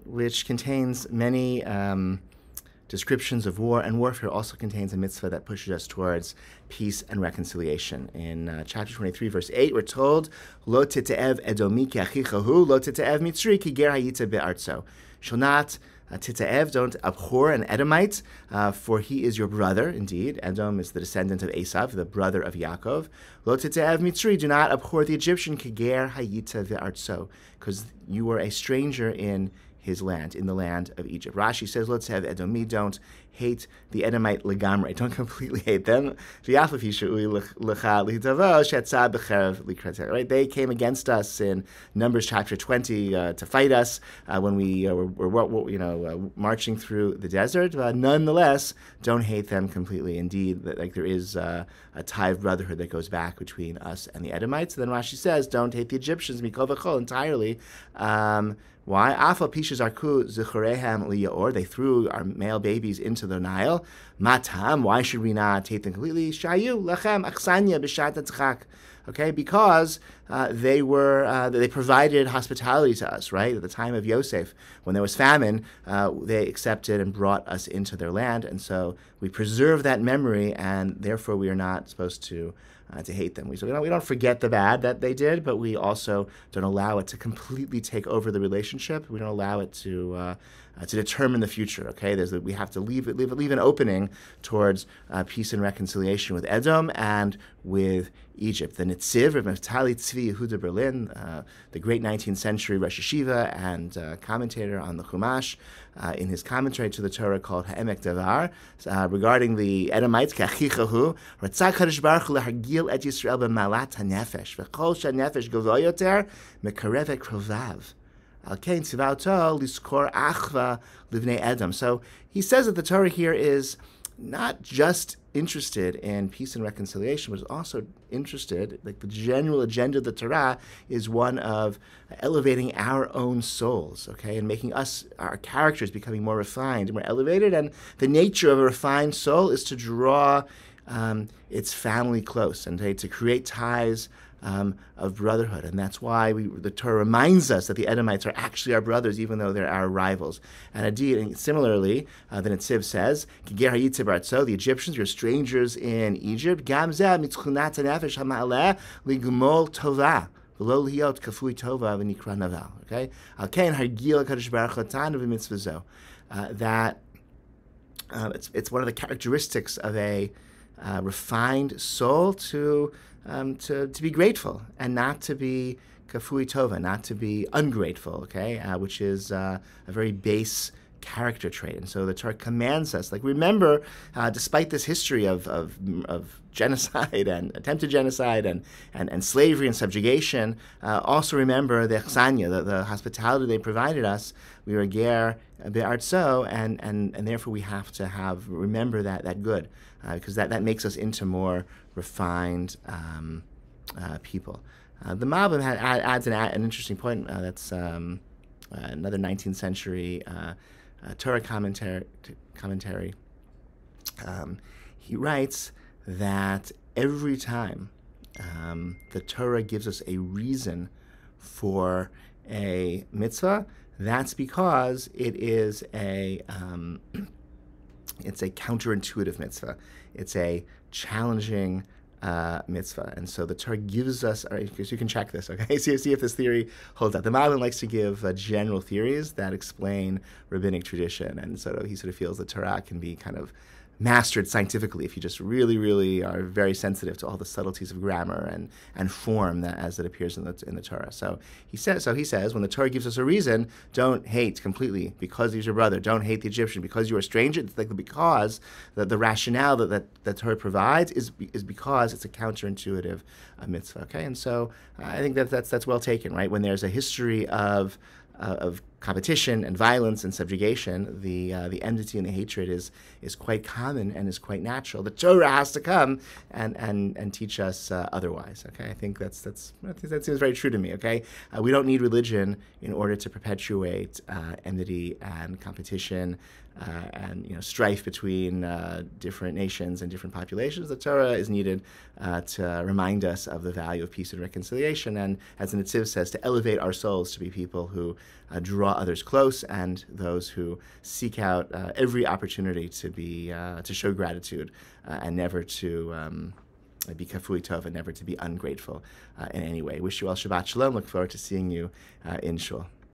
which contains many descriptions of war and warfare, also contains a mitzvah that pushes us towards peace and reconciliation. In chapter 23, verse 8, we're told, Lo tite'ev edomi ki achicha hu, lo tite'ev mitzri ki ger hayita be'artzo. Shall not tite'ev, don't abhor an Edomite, for he is your brother, indeed. Edom is the descendant of Esav, the brother of Yaakov. Lo tite'ev mitzri, do not abhor the Egyptian, ki ger hayita be'artzo, because you were a stranger in his land, in the land of Egypt. Rashi says, let's have Edomi, don't hate the Edomite legamre, don't completely hate them. Right? They came against us in Numbers chapter 20 to fight us when we were marching through the desert. Nonetheless, don't hate them completely. Indeed, like there is a tie of brotherhood that goes back between us and the Edomites. And then Rashi says, don't hate the Egyptians, mikol v'chol, entirely. Why? Afal pishes arku zuchorehem liyaor. They threw our male babies into the Nile. Matam. Why should we not hate them completely? Shayu lachem achsanya b'shat hatzchak. Okay, because they provided hospitality to us, right? At the time of Yosef, when there was famine, they accepted and brought us into their land, and so we preserve that memory, and therefore we are not supposed to hate them. We don't forget the bad that they did, but we also don't allow it to completely take over the relationship. We don't allow it to determine the future. Okay, we have to leave an opening towards peace and reconciliation with Edom and with Egypt. The Nitziv, Rabbi Naftali Tzvi Yehuda Berlin, the great 19th century Rosh Yeshiva and commentator on the Chumash, in his commentary to the Torah called Ha'emek Davar, regarding the Edomites, K'achichahu, Ratzah Kadosh Baruch Hu lehargil et Yisrael b'malat hanefesh, v'chol she'hanefesh gavo yoter mekarev krovav. Al kein tzivauto liskor achva livnei Edom. So he says that the Torah here is not just interested in peace and reconciliation, but is also interested, like the general agenda of the Torah is one of elevating our own souls, okay, and making us, our characters, becoming more refined and more elevated. And the nature of a refined soul is to draw its family close and to create ties of brotherhood. And that's why the Torah reminds us that the Edomites are actually our brothers, even though they're our rivals. And indeed, similarly, the Netziv says, the Egyptians, you're strangers in Egypt. Okay? That it's one of the characteristics of a refined soul to be grateful and not to be kafui tova, not to be ungrateful, okay, which is a very base character trait. And so the Torah commands us, like, remember, despite this history of genocide and attempted genocide and slavery and subjugation, also remember the chsanya, the hospitality they provided us. We were ger be'artzo, and therefore we have to remember that good, because that makes us into more refined people. The Malbim adds an interesting point. That's another 19th century Torah commentary. He writes that every time the Torah gives us a reason for a mitzvah, that's because it is it's a counterintuitive mitzvah. It's a challenging mitzvah. And so the Torah gives us, all right, so you can check this, okay? See if this theory holds out. The Malbim likes to give general theories that explain rabbinic tradition, and so he sort of feels the Torah can be kind of mastered scientifically if you just really, really are very sensitive to all the subtleties of grammar and form as it appears in the Torah. So he says, when the Torah gives us a reason, don't hate completely because he's your brother. Don't hate the Egyptian because you are a stranger. It's like because the rationale that Torah provides is because it's a counterintuitive mitzvah. Okay, and so I think that's well taken, right? When there's a history of competition and violence and subjugation, the enmity and the hatred is quite common and is quite natural. The Torah has to come and teach us otherwise. Okay, I think that seems very true to me. Okay, we don't need religion in order to perpetuate enmity and competition and strife between different nations and different populations. The Torah is needed to remind us of the value of peace and reconciliation, and as the Netziv says, to elevate our souls to be people who draw others close, and those who seek out every opportunity to show gratitude and never to be kafui tov, and never to be ungrateful in any way. Wish you all Shabbat Shalom. Look forward to seeing you in Shul.